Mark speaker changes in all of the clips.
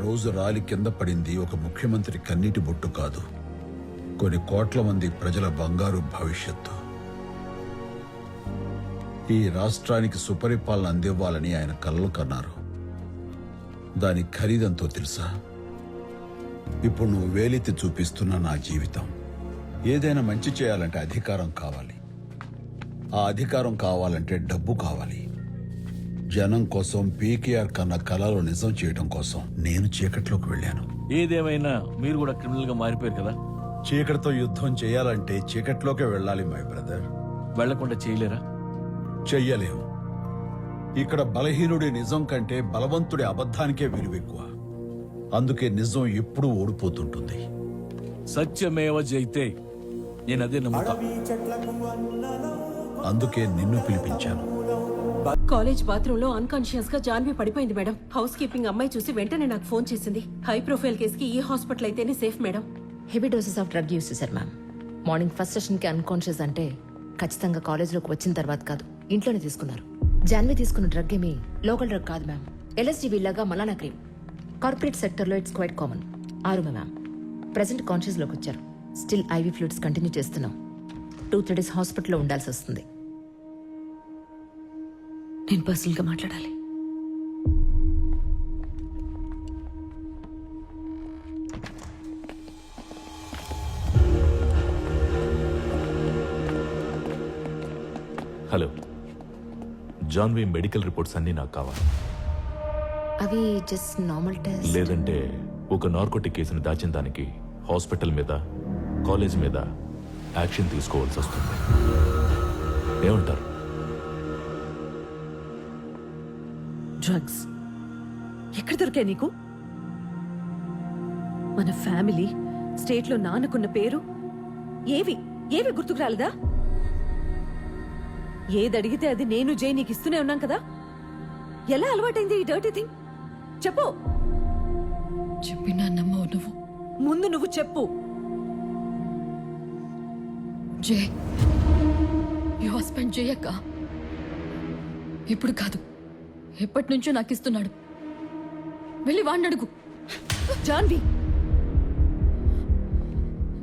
Speaker 1: రోజు రాలి కింద పడింది ఒక ముఖ్యమంత్రి కన్నీటి బొట్టు కాదు, కొన్ని కోట్ల మంది ప్రజల బంగారు భవిష్యత్తు. ఈ రాష్ట్రానికి సుపరిపాలన అందివ్వాలని ఆయన కలలు కన్నారు. దాని ఖరీదంతో తెలుసా? ఇప్పుడు నువ్వు వేలెత్తి చూపిస్తున్న నా జీవితం. ఏదైనా మంచి చేయాలంటే అధికారం కావాలి, ఆ అధికారం కావాలంటే డబ్బు కావాలి. జనం కోసం పీకేఆర్ కన్న కళలు నిజం చేయడం కోసం నేను చీకట్లోకి వెళ్ళాను.
Speaker 2: ఏదేమైనా మీరు కూడా క్రిమినల్ గా మారిపోయారు కదా.
Speaker 1: చీకటితో యుద్ధం చేయాలంటే చీకట్లోకే వెళ్ళాలి మై బ్రదర్.
Speaker 2: వెళ్లకుండా చేయలేరా?
Speaker 1: చెయ్యలేము. ఇక్కడ బలహీనుడి నిజం కంటే బలవంతుడి అబద్ధానికే విలువెక్కువ. అందుకే నిజం ఎప్పుడూ ఓడిపోతుంటుంది.
Speaker 2: సత్యమేవ జైతే. నేను అదే నమ్ముతా.
Speaker 1: అందుకే నిన్ను పిలిపించాను.
Speaker 3: కాలేజ్ బాత్రూమ్ లో అన్కాన్షియస్ గా జాన్వి పడిపోయింది మేడం. హౌస్ కీపింగ్ అమ్మాయి చూసి వెంటనే నాకు ఫోన్ చేసింది. హై ప్రొఫైల్ కేసు కి ఈ హాస్పిటల్ అయితేనే safe madam.
Speaker 4: Heavy doses of drug use చేశారు మ్యామ్. మార్నింగ్ ఫస్ట్ సెషన్ కి అన్కాన్షియస్ అంటే ఖచ్చితంగా కాలేజ్లోకి వచ్చిన తర్వాత కాదు, ఇంట్లోనే తీసుకున్నారు. జాన్వి తీసుకున్న డ్రగ్ ఏమి లోకల్ డ్రగ్ కాదు మ్యామ్. ఎల్ఎస్డి వీళ్ళగా మలానా క్రీమ్. కార్పొరేట్ సెక్టర్లో ఇట్స్ క్వైట్ కామన్. ఆరుమ మ్యామ్. ప్రెసెంట్ కాన్షియస్ లోకి వచ్చారు. స్టిల్ ఐవీ ఫ్లూయిడ్స్ కంటిన్యూ చేస్తున్నాం. 2-3 days హాస్పిటల్లో ఉండాల్సి వస్తుంది.
Speaker 3: నేను పర్సనల్ గా మాట్లాడాలి.
Speaker 5: హలో, జాన్వి మెడికల్ రిపోర్ట్స్ అన్నీ నాకు కావాలి.
Speaker 4: అవి జస్ట్ నార్మల్ టెస్ట్.
Speaker 5: లేదంటే ఒక నార్కోటిక్ కేసుని దాచిన దానికి హాస్పిటల్ మీద, కాలేజ్ మీద యాక్షన్ తీసుకోవాల్సి వస్తుంది. ఏమంటారు?
Speaker 3: డ్రగ్స్ ఎక్కడ దొరికాయి నీకు? మన ఫ్యామిలీ, స్టేట్ లో నాన్నకున్న పేరు ఏవి గుర్తుకు రాలేదా? ఏది అడిగితే అది నేను జై నీకు ఇస్తూనే ఉన్నాం కదా. ఎలా అలవాటైంది ఈ డర్టీ థింగ్? చెప్పు.
Speaker 6: చెప్పినా నమ్మవు నువ్వు.
Speaker 3: ముందు నువ్వు చెప్పు.
Speaker 6: జే, ఈ హస్బెండ్ జయక్క ఇప్పుడు కాదు, ఎప్పటి నుంచో నాకు ఇస్తున్నాడు. వెళ్ళి వాడిని అడుగు.
Speaker 3: జాన్వి,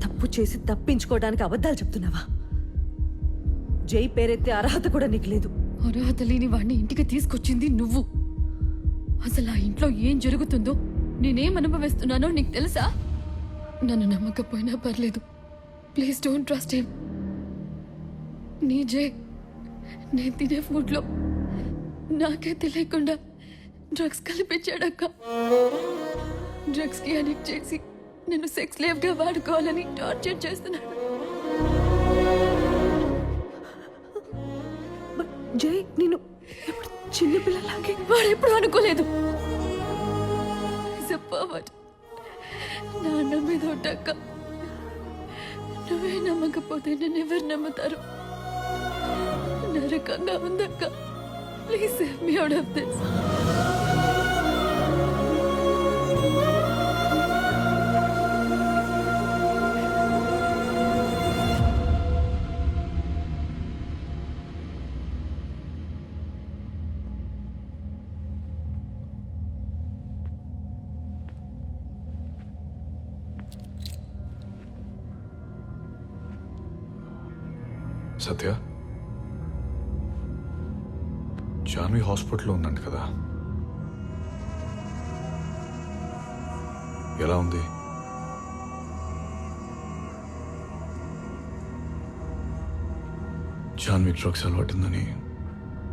Speaker 3: తప్పు చేసి తప్పించుకోవడానికి అబద్ధాలు చెప్తున్నావా? జై పేరెత్తే అర్హత కూడా నీకు లేదు.
Speaker 6: అర్హత లేని వాడిని ఇంటికి తీసుకొచ్చింది నువ్వు. అసలు ఆ ఇంట్లో ఏం జరుగుతుందో, నేనేం అనుభవిస్తున్నానో నీకు తెలుసా? నన్ను నమ్మకపోయినా పర్లేదు, ప్లీజ్ డోంట్ ట్రస్ట్ హిమ్. నీ జై నేను తినే ఫుడ్లో నాకే తెలియకుండా డ్రగ్స్ కలిపించాడక్క. డ్రగ్స్ కి అడిక్ట్ చేసి నేను సెక్స్ లేవ్ గా వాడుకోవాలని టార్చర్ చేస్తున్నాడు.
Speaker 3: జై నేను చిన్నపిల్లలాగే
Speaker 6: వాడు ఎప్పుడు అనుకోలేదు. నాన్న మీద ఉంటాక నువ్వే నమ్మకపోతే నన్ను ఎవరు నమ్ముతారు? నరకంగా ఉందక్క. Please save me out of this.
Speaker 7: Satya, Janhvi హాస్పిటల్లో ఉందంట కదా, ఎలా ఉంది? జాన్వి డ్రగ్స్ అలవాటుందని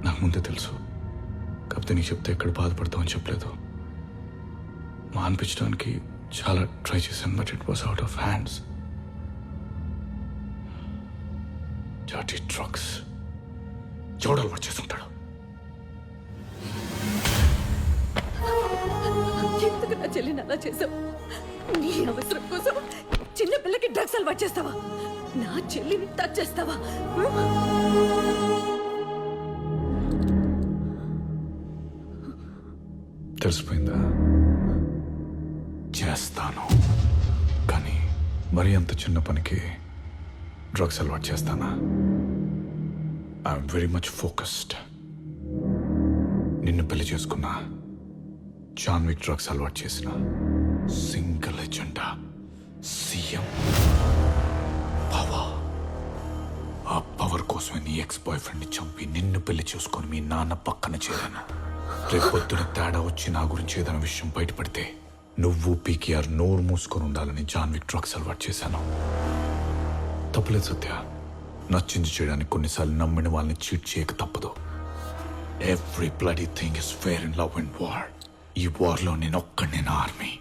Speaker 7: నాకు ముందే తెలుసు. కాకపోతే నీకు చెప్తే ఎక్కడ బాధపడతామని చెప్పలేదు. మాన్పించడానికి చాలా ట్రై చేశాను, but it was out of hands. జాటి డ్రగ్స్ ఎవడలు వచ్చేస్తుంటాడు.
Speaker 3: ఎందుకు నా చెల్లిని అలా చేసావు? నీ అవసరం కోసం చిన్న పిల్లకి డ్రగ్స్ అలవాటు చేస్తావా? నా చెల్లిని టచ్ చేస్తావా?
Speaker 7: తెలిసిపోయిందా? చేస్తాను, కానీ మరి అంత చిన్న పనికి డ్రగ్స్ అలవాటు చేస్తానా? I'm very much focused. నిన్ను పెళ్లి చేసుకున్నా జాన్విక్ డ్రగ్స్ అలవాటు చేసిన సింగిల్ ఎజెండా సీఎం పవర్. ఆ పవర్ కోసమే నీ ఎక్స్ బాయ్ ఫ్రెండ్ని చంపి నిన్ను పెళ్లి చేసుకొని మీ నాన్న పక్కన చేరాను. రేపు పొద్దున తేడా వచ్చి నా గురించి ఏదైనా విషయం బయటపడితే నువ్వు పీకేఆర్ నోరు మూసుకొని ఉండాలని జాన్విక్ డ్రగ్స్ అలవాటు చేశాను. తప్పలేదు సత్య, నచ్చింది చేయడానికి కొన్నిసార్లు నమ్మిన వాళ్ళని చీట్ చేయక తప్పదు. Every bloody thing is fair in love and war. ఈ వార్లో నేను ఒక్కడినే నా ఆర్మీ.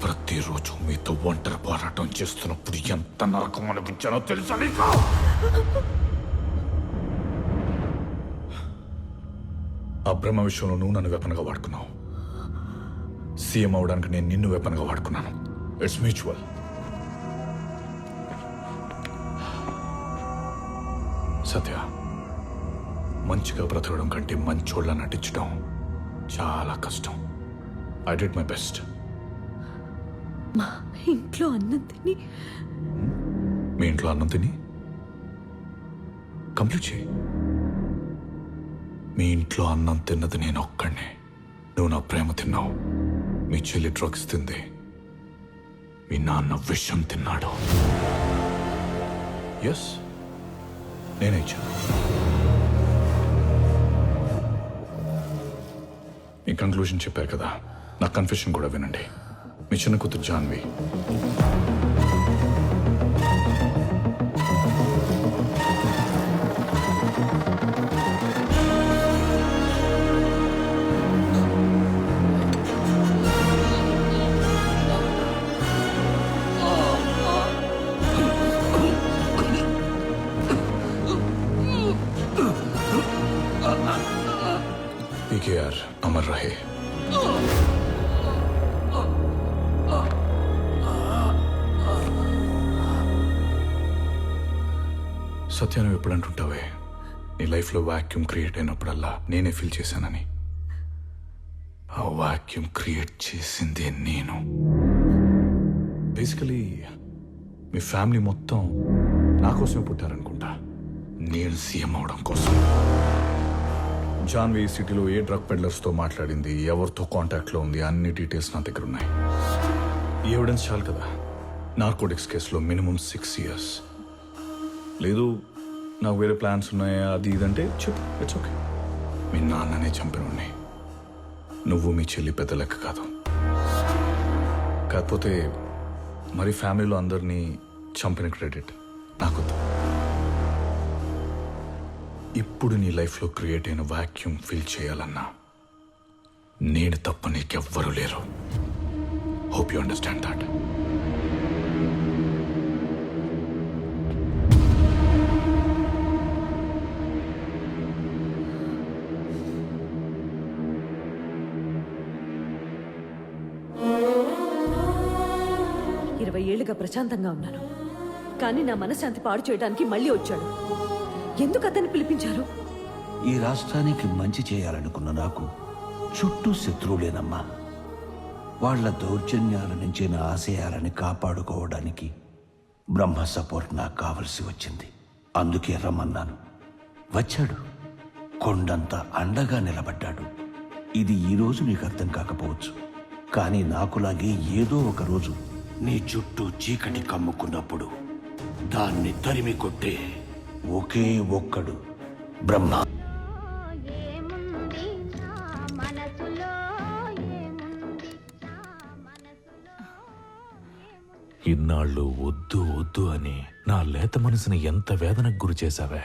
Speaker 7: ప్రతిరోజు మీతో ఒంటరి పోరాటం చేస్తున్నప్పుడు ఎంత నరకం అనిపించానో తెలుసా నీకు? ఆ బ్రహ్మ విషయంలో నువ్వు నన్ను వెపన్గా వాడుకున్నావు. సీఎం అవడానికి నేను నిన్ను వెపన్గా వాడుకున్నాను. It's mutual. సత్య, మంచిగా బ్రతకడం కంటే మంచోళ్ళ నటించడం చాలా కష్టం. I did my best.
Speaker 3: మా ఇంట్లో అన్నం తిని
Speaker 7: మీ ఇంట్లో అన్నం తిని కంప్లీట్ చేయి. మీ ఇంట్లో అన్నం తిన్నది నేను ఒక్కడినే. నువ్వు నా ప్రేమ తిన్నావు. మీ చెల్లి డ్రగ్స్ తింది. మీ నాన్న విషం తిన్నాడు. ఎస్, నేనే ఇచ్చాను. మీ కంక్లూజన్ చెప్పారు కదా, నా కన్ఫెషన్ కూడా వినండి. మీ చిన్న కూతురు జాన్వి पीकेआर अमर रहे. సత్య, నువ్వు ఎప్పుడు అంటుంటావే నీ లైఫ్లో వాక్యూమ్ క్రియేట్ అయినప్పుడల్లా నేనే ఫీల్ చేశానని. ఆ వాక్యూమ్ క్రియేట్ చేసిందే నేను. బేసికలీ మీ ఫ్యామిలీ మొత్తం నా కోసమే పుట్టారనుకుంటా. నేను సీఎం అవడం కోసం. జాన్వి సిటీలో ఏ డ్రగ్ పెడ్లర్స్తో మాట్లాడింది, ఎవరితో కాంటాక్ట్లో ఉంది, అన్ని డీటెయిల్స్ నా దగ్గర ఉన్నాయి. ఈ ఎవిడెన్స్ చాలు కదా. నార్కోటిక్స్ కేసులో మినిమం 6 years. లేదు నాకు వేరే ప్లాన్స్ ఉన్నాయా అది ఇదంటే చెప్పు, ఇట్స్ ఓకే. మీ నాన్ననే చంపినున్నాయి. నువ్వు మీ చెల్లి పెద్ద లెక్క కాదు. కాకపోతే మరి ఫ్యామిలీలో అందరినీ చంపిన క్రెడిట్ నాకొద్దు. ఇప్పుడు నీ లైఫ్లో క్రియేట్ అయిన వాక్యూమ్ ఫిల్ చేయాలన్నా నేను తప్ప నీకెవ్వరూ లేరు. Hope you understand that.
Speaker 3: ఏళ్లుగా ప్రశాంతంగా ఉన్నాను, కానీ నా మనశ్శాంతి పాడు చేయడానికి మళ్ళీ వచ్చాడు. ఎందుకు అతన్ని పిలిపించారు?
Speaker 8: ఈ రాష్ట్రానికి మంచి చేయాలనుకున్న నాకు చుట్టూ శత్రువులేనమ్మా. వాళ్ల దౌర్జన్యాల నుంచి నా ఆశయాలని కాపాడుకోవడానికి బ్రహ్మ సపోర్ట్ నాకు కావలసి వచ్చింది. అందుకే రమ్మన్నాను. వచ్చాడు, కొండంత అండగా నిలబడ్డాడు. ఇది ఈరోజు నీకు అర్థం కాకపోవచ్చు, కానీ నాకులాగే ఏదో ఒక రోజు నీ చుట్టూ చీకటి కమ్ముకున్నప్పుడు దాన్ని తరిమి కొట్టే ఒకే ఒక్కడు బ్రహ్మ.
Speaker 5: ఇన్నాళ్ళు వద్దు వద్దు అని నా లేత మనసుని ఎంత వేదనకు గురి చేశావే.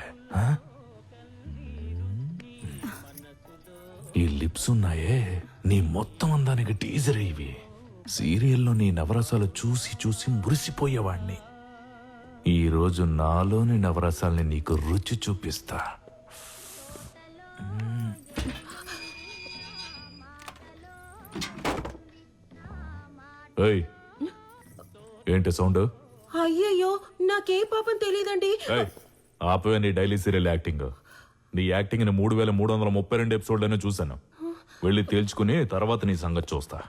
Speaker 5: ఈ లిప్స్ ఉన్నాయే నీ మొత్తం అందానికి టీజర్. ఇవి సీరియల్లో నీ నవరసాలు చూసి చూసి మురిసిపోయేవాణ్ణి. ఈరోజు నాలోని నవరసాల్ని నీకు రుచి చూపిస్తా. ఏంటి సౌండ్?
Speaker 3: అయ్యయ్యో, నాకే పాపం తెలియదండి.
Speaker 5: ఆపవే నీ డైలీ సీరియల్ యాక్టింగ్. నీ యాక్టింగ్ 3332 ఎపిసోడ్లోనే చూశాను. వెళ్ళి తేల్చుకుని తర్వాత నీ సంగతి చూస్తా.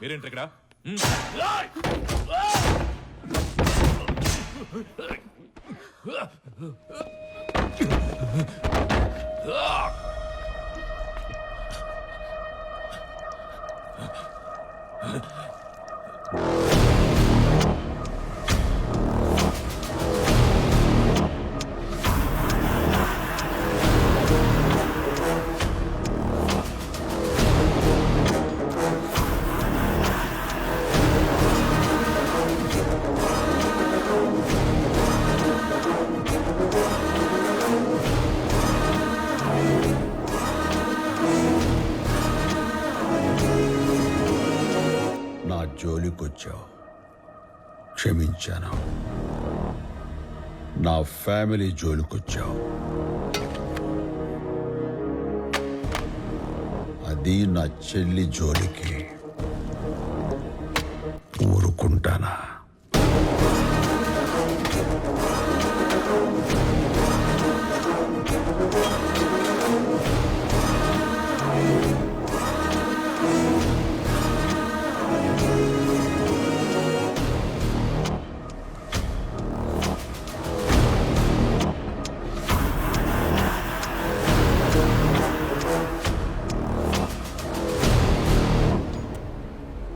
Speaker 5: మీరేంటి ఇక్కడ?
Speaker 1: నా జోలికొచ్చావు, క్షమించాను. నా ఫ్యామిలీ జోలికొచ్చావు, అది నా చెల్లి జోలికి ఊరుకుంటానా?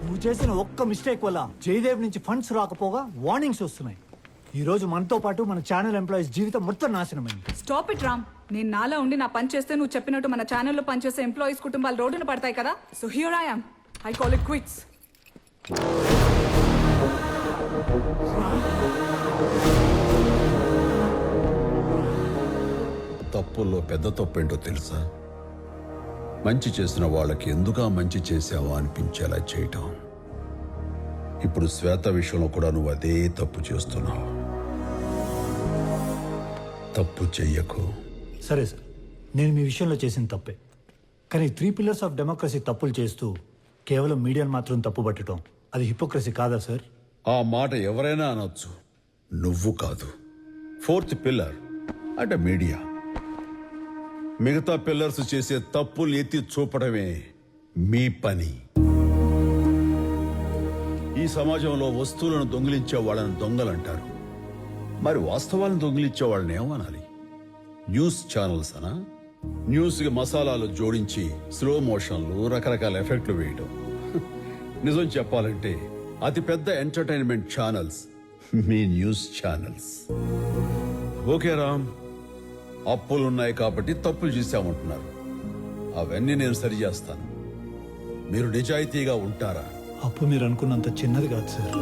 Speaker 9: నువ్వు చేసిన ఒక్క మిస్టేక్ వల్ల జయదేవ్ నుంచి ఫండ్స్ రాకపోగా వార్నింగ్స్ వస్తున్నాయి. ఈ రోజు మనతో పాటు మన ఛానల్ ఎంప్లాయీస్ జీవితం మొత్తం నాశనమైంది.
Speaker 10: Stop it Ram. నేను నాలా ఉండి నా పని చేస్తే నువ్వు చెప్పినట్టు మన ఛానల్లో పనిచేసే ఎంప్లాయీస్ కుటుంబాలు రోడ్డున పడతాయి కదా. So here I am. I call it quits.
Speaker 1: తప్పుల్లో పెద్ద తప్పేంటో తెలుసా? మంచి చేసిన వాళ్ళకి ఎందుకా మంచి చేసావా అనిపించేలా చేయటం. ఇప్పుడు శ్వేత విషయంలో కూడా నువ్వు అదే తప్పు చేస్తున్నావు. తప్పు చెయ్యకు.
Speaker 9: సరే సార్, నేను మీ విషయంలో చేసిన తప్పే. కానీ 3 పిల్లర్స్ ఆఫ్ డెమోక్రసీ తప్పులు చేస్తూ కేవలం మీడియాను మాత్రం తప్పు పట్టడం అది హిపోక్రసీ కాదా సార్?
Speaker 1: ఆ మాట ఎవరైనా అనొచ్చు, నువ్వు కాదు. 4th పిల్లర్ అంటే మీడియా. మిగతా పిల్లర్స్ చేసే తప్పులు ఎత్తి చూపడమే మీ పని. ఈ సమాజంలో వస్తువులను దొంగిలించే వాళ్ళని దొంగలంటారు. మరి వాస్తవాలను దొంగిలించే వాళ్ళని ఏమనాలి? న్యూస్ ఛానల్స్ అనా? న్యూస్కి మసాలాలు జోడించి స్లో మోషన్లు, రకరకాల ఎఫెక్ట్లు వేయడం. నిజం చెప్పాలంటే అతిపెద్ద ఎంటర్టైన్మెంట్ ఛానల్స్ మీ న్యూస్ ఛానల్స్. ఓకే రామ్, అప్పులున్నాయి కాబట్టి తప్పులు చేశామంటున్నారు. అవన్నీ నేను సరిచేస్తాను. మీరు నిజాయితీగా ఉంటారా?
Speaker 9: అప్పు మీరు అనుకున్నంత చిన్నది కాదు సార్.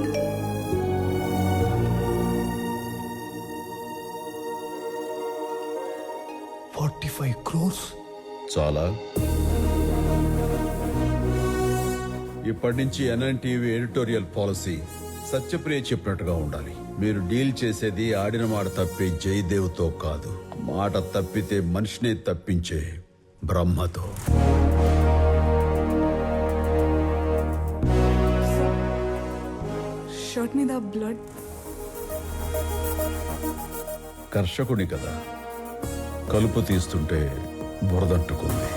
Speaker 9: $45 crores.
Speaker 1: చాలా. ఇప్పటి నుంచి ఎన్ఎన్టీవీ ఎడిటోరియల్ పాలసీ సత్యప్రియ చెప్పినట్టుగా ఉండాలి. మీరు డీల్ చేసేది ఆడిన మాట తప్పే జయదేవ్తో కాదు, మాట తప్పితే మనిషినే తప్పించే బ్రహ్మతో.
Speaker 10: షర్ట్ మీద బ్లడ్.
Speaker 1: కర్షకుని కదా, కలుపు తీస్తుంటే బురదంటుకుంది.